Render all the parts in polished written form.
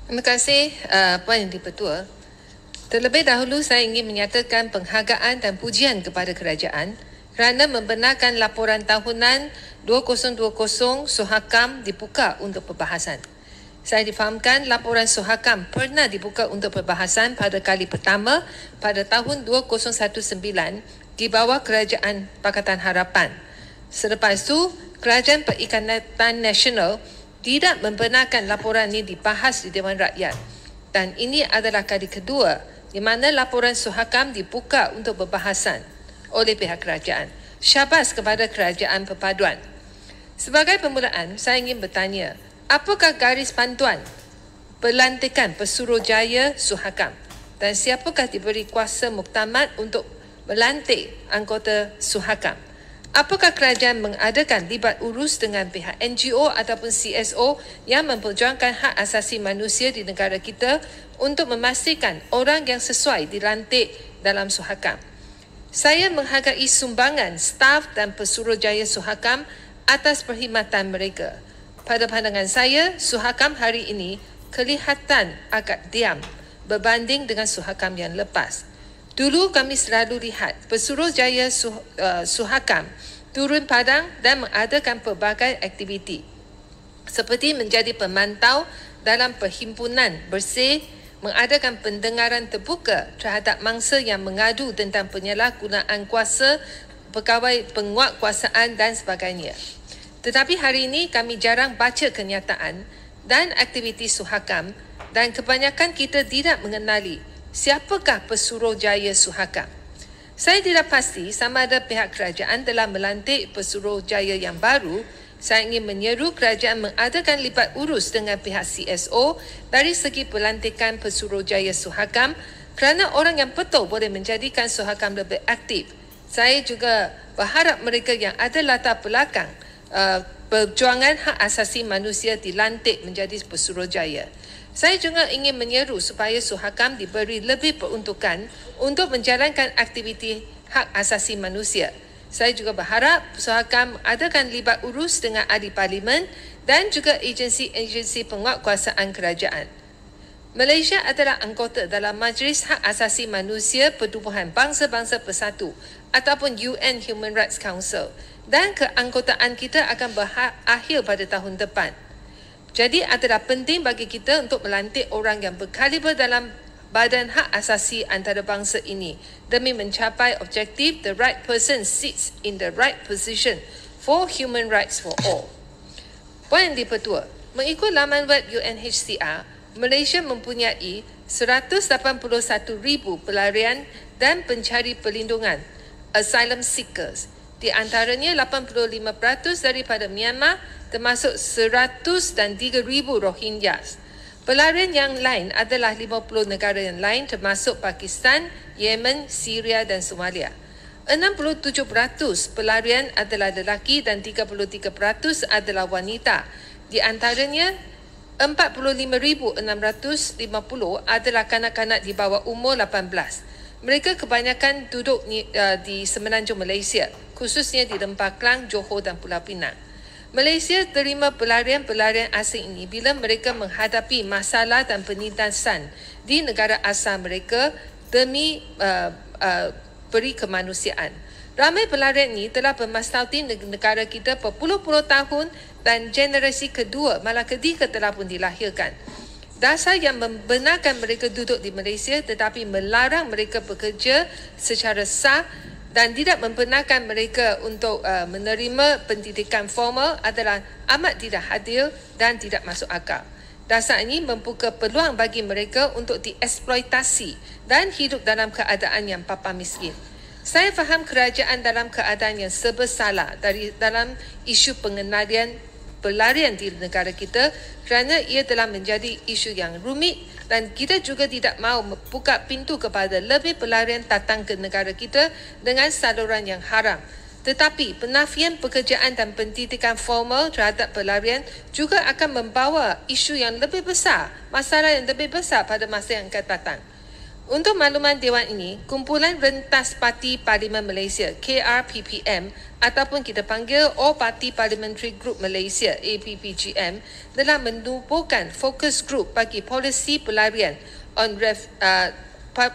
Terima kasih Puan Yang di-Pertua. Terlebih dahulu saya ingin menyatakan penghargaan dan pujian kepada kerajaan kerana membenarkan laporan tahunan 2020 Suhakam dibuka untuk perbahasan. Saya difahamkan laporan Suhakam pernah dibuka untuk perbahasan pada kali pertama pada tahun 2019 di bawah Kerajaan Pakatan Harapan. Selepas itu, Kerajaan Perikanan Nasional tidak membenarkan laporan ini dibahas di Dewan Rakyat. Dan ini adalah kali kedua di mana laporan Suhakam dibuka untuk perbahasan oleh pihak kerajaan. Syabas kepada Kerajaan Perpaduan. Sebagai permulaan, saya ingin bertanya, apakah garis panduan pelantikan Pesuruhjaya Suhakam dan siapakah diberi kuasa muktamad untuk melantik anggota Suhakam? Apakah kerajaan mengadakan libat urus dengan pihak NGO ataupun CSO yang memperjuangkan hak asasi manusia di negara kita untuk memastikan orang yang sesuai dilantik dalam Suhakam? Saya menghargai sumbangan staf dan Pesuruhjaya Suhakam atas perkhidmatan mereka. Pada pandangan saya, Suhakam hari ini kelihatan agak diam berbanding dengan Suhakam yang lepas. Dulu kami selalu lihat Pesuruhjaya Suhakam turun padang dan mengadakan pelbagai aktiviti seperti menjadi pemantau dalam perhimpunan bersih, mengadakan pendengaran terbuka terhadap mangsa yang mengadu tentang penyalahgunaan kuasa, pegawai penguatkuasaan dan sebagainya. Tetapi hari ini kami jarang baca kenyataan dan aktiviti Suhakam dan kebanyakan kita tidak mengenali siapakah Pesuruhjaya Suhakam. Saya tidak pasti sama ada pihak kerajaan telah melantik Pesuruhjaya yang baru. Saya ingin menyeru kerajaan mengadakan libat urus dengan pihak CSO dari segi pelantikan Pesuruhjaya Suhakam kerana orang yang betul boleh menjadikan Suhakam lebih aktif. Saya juga berharap mereka yang ada latar belakang perjuangan hak asasi manusia dilantik menjadi Pesuruhjaya. Saya juga ingin menyeru supaya Suhakam diberi lebih peruntukan untuk menjalankan aktiviti hak asasi manusia. Saya juga berharap Suhakam adakan libat urus dengan ahli parlimen dan juga agensi-agensi penguatkuasaan kerajaan. Malaysia adalah anggota dalam Majlis Hak Asasi Manusia Pertubuhan Bangsa-Bangsa Bersatu ataupun UN Human Rights Council dan keanggotaan kita akan berakhir pada tahun depan. Jadi adalah penting bagi kita untuk melantik orang yang berkaliber dalam badan hak asasi antarabangsa ini demi mencapai objektif the right person sits in the right position for human rights for all. Puan Yang di-Pertua, mengikut laman web UNHCR, Malaysia mempunyai 181,000 pelarian dan pencari perlindungan asylum seekers. Di antaranya 85% daripada Myanmar termasuk 103,000 Rohingyas. Pelarian yang lain adalah 50 negara yang lain termasuk Pakistan, Yemen, Syria dan Somalia. 67% pelarian adalah lelaki dan 33% adalah wanita. Di antaranya 45,650 adalah kanak-kanak di bawah umur 18. Mereka kebanyakan duduk di semenanjung Malaysia, khususnya di Lempah Klang, Johor dan Pulau Pinang. Malaysia terima pelarian-pelarian asing ini bila mereka menghadapi masalah dan penindasan di negara asal mereka demi peri kemanusiaan. Ramai pelarian ini telah bermastauti negara kita berpuluh-puluh tahun dan generasi kedua, malah ketiga telah pun dilahirkan. Dasar yang membenarkan mereka duduk di Malaysia tetapi melarang mereka bekerja secara sah dan tidak membenarkan mereka untuk menerima pendidikan formal adalah amat tidak adil dan tidak masuk akal. Dasar ini membuka peluang bagi mereka untuk dieksploitasi dan hidup dalam keadaan yang papa miskin. Saya faham kerajaan dalam keadaan yang serba salah dalam isu pengendalian pelarian di negara kita kerana ia telah menjadi isu yang rumit dan kita juga tidak mahu membuka pintu kepada lebih pelarian datang ke negara kita dengan saluran yang haram. Tetapi penafian pekerjaan dan pendidikan formal terhadap pelarian juga akan membawa isu yang lebih besar, masalah yang lebih besar pada masa yang akan datang. Untuk makluman Dewan ini, kumpulan rentas Parti Parlimen Malaysia KRPPM ataupun kita panggil All Party Parliamentary Group Malaysia APPGM telah menubuhkan fokus group bagi polisi pelarian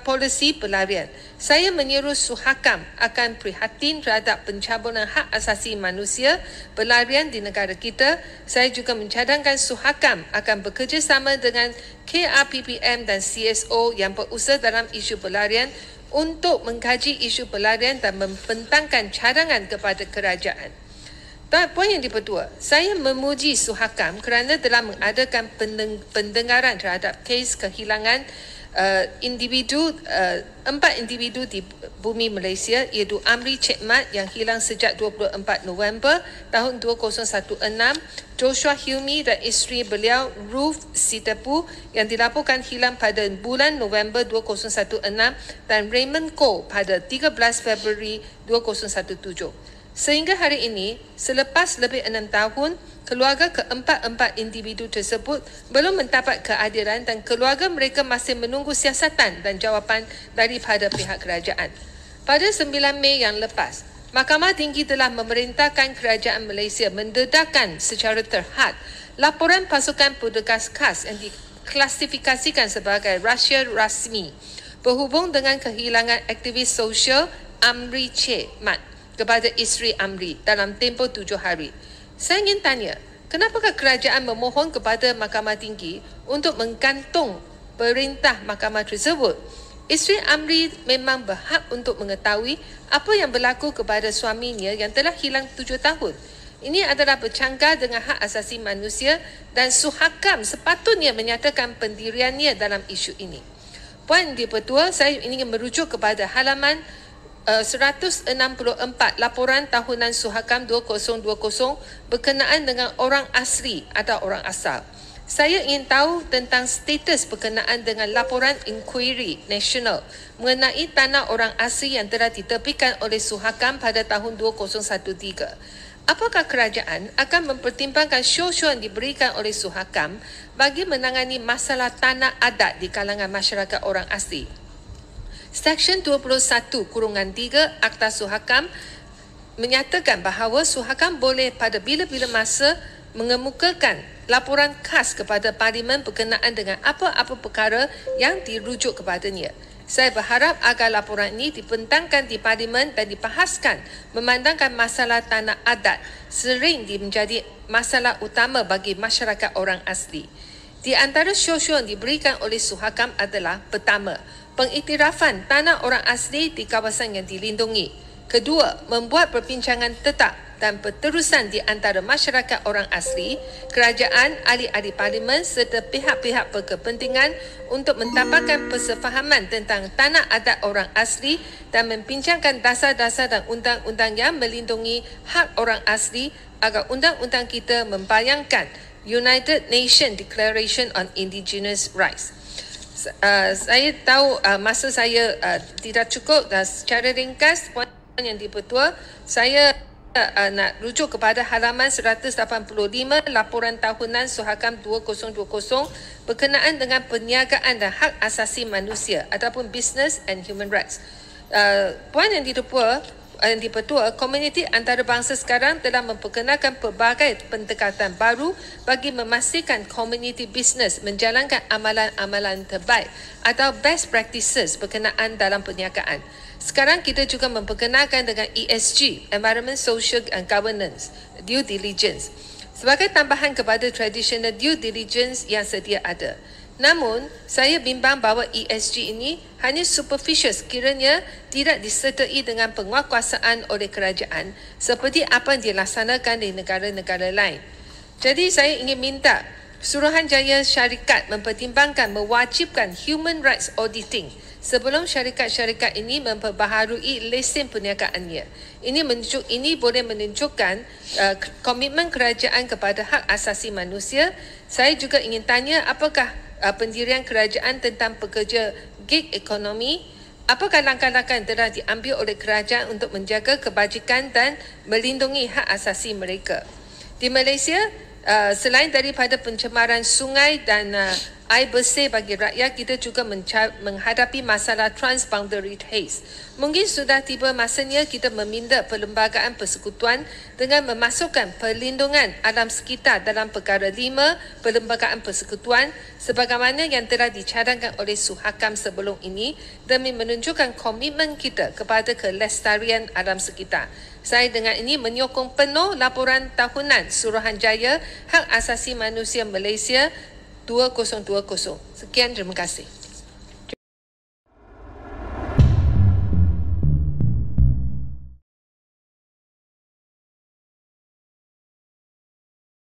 polisi pelarian. Saya menyeru Suhakam akan prihatin terhadap pencabulan hak asasi manusia pelarian di negara kita. Saya juga mencadangkan Suhakam akan bekerjasama dengan KRPPM dan CSO yang berusaha dalam isu pelarian untuk mengkaji isu pelarian dan membentangkan cadangan kepada kerajaan. Poin yang dipertua, saya memuji Suhakam kerana telah mengadakan pendengaran terhadap kes kehilangan empat individu di bumi Malaysia, iaitu Amri Cekmat yang hilang sejak 24 November tahun 2016, Joshua Hilmi dan isteri beliau Ruth Sitepu yang dilaporkan hilang pada bulan November 2016 dan Raymond Koh pada 13 Februari 2017. Sehingga hari ini, selepas lebih 6 tahun, keluarga keempat-empat individu tersebut belum mendapat keadilan dan keluarga mereka masih menunggu siasatan dan jawapan daripada pihak kerajaan. Pada 9 Mei yang lepas, Mahkamah Tinggi telah memerintahkan kerajaan Malaysia mendedahkan secara terhad laporan pasukan petugas khas yang diklasifikasikan sebagai rahsia rasmi berhubung dengan kehilangan aktivis sosial Amri Cekmat kepada isteri Amri dalam tempoh 7 hari. Saya ingin tanya, kenapakah kerajaan memohon kepada Mahkamah Tinggi untuk menggantung perintah mahkamah tersebut? Isteri Amri memang berhak untuk mengetahui apa yang berlaku kepada suaminya yang telah hilang 7 tahun. Ini adalah bercanggah dengan hak asasi manusia dan Suhakam sepatutnya menyatakan pendiriannya dalam isu ini. Puan Dipertua, saya ingin merujuk kepada halaman 164 laporan tahunan Suhakam 2020 berkenaan dengan orang asli atau orang asal. Saya ingin tahu tentang status berkenaan dengan laporan inquiry nasional mengenai tanah orang asli yang telah ditepikan oleh Suhakam pada tahun 2013. Apakah kerajaan akan mempertimbangkan syur-syur yang diberikan oleh Suhakam bagi menangani masalah tanah adat di kalangan masyarakat orang asli? Seksyen 21-3 Akta Suhakam menyatakan bahawa Suhakam boleh pada bila-bila masa mengemukakan laporan khas kepada Parlimen berkenaan dengan apa-apa perkara yang dirujuk kepadanya. Saya berharap agar laporan ini dibentangkan di Parlimen dan dibahaskan memandangkan masalah tanah adat sering menjadi masalah utama bagi masyarakat orang asli. Di antara syur-syur yang diberikan oleh Suhakam adalah pertama, pengiktirafan tanah orang asli di kawasan yang dilindungi. Kedua, membuat perbincangan tetap dan berterusan di antara masyarakat orang asli, kerajaan, ahli-ahli parlimen serta pihak-pihak berkepentingan untuk mendapatkan persefahaman tentang tanah adat orang asli dan membincangkan dasar-dasar dan undang-undang yang melindungi hak orang asli agar undang-undang kita membayangkan United Nations Declaration on Indigenous Rights. Saya tahu masa saya tidak cukup dan secara ringkas puan yang dipertua, saya nak rujuk kepada halaman 185 laporan tahunan Suhakam 2020 berkenaan dengan perniagaan dan hak asasi manusia ataupun business and human rights. Puan yang dipertua, komuniti antarabangsa sekarang telah memperkenalkan pelbagai pendekatan baru bagi memastikan komuniti bisnes menjalankan amalan-amalan terbaik atau best practices berkenaan dalam perniagaan. Sekarang kita juga memperkenalkan dengan ESG, Environment, Social and Governance, Due Diligence, sebagai tambahan kepada traditional due diligence yang sedia ada. Namun, saya bimbang bahawa ESG ini hanya superficial sekiranya tidak disertai dengan penguatkuasaan oleh kerajaan seperti apa yang dilaksanakan di negara-negara lain. Jadi, saya ingin minta Suruhanjaya Syarikat mempertimbangkan mewajibkan human rights auditing sebelum syarikat-syarikat ini memperbaharui lesen perniagaannya. Ini boleh menunjukkan komitmen kerajaan kepada hak asasi manusia. Saya juga ingin tanya apakah pendirian kerajaan tentang pekerja gig ekonomi, apakah langkah-langkah yang telah diambil oleh kerajaan untuk menjaga kebajikan dan melindungi hak asasi mereka. Di Malaysia, selain daripada pencemaran sungai dan air bersih bagi rakyat, kita juga menghadapi masalah transboundary haze. Mungkin sudah tiba masanya kita meminda Perlembagaan Persekutuan dengan memasukkan perlindungan alam sekitar dalam perkara 5 Perlembagaan Persekutuan sebagaimana yang telah dicadangkan oleh Suhakam sebelum ini demi menunjukkan komitmen kita kepada kelestarian alam sekitar. Saya dengan ini menyokong penuh laporan tahunan Suruhanjaya Hak Asasi Manusia Malaysia 2020. Sekian, terima kasih.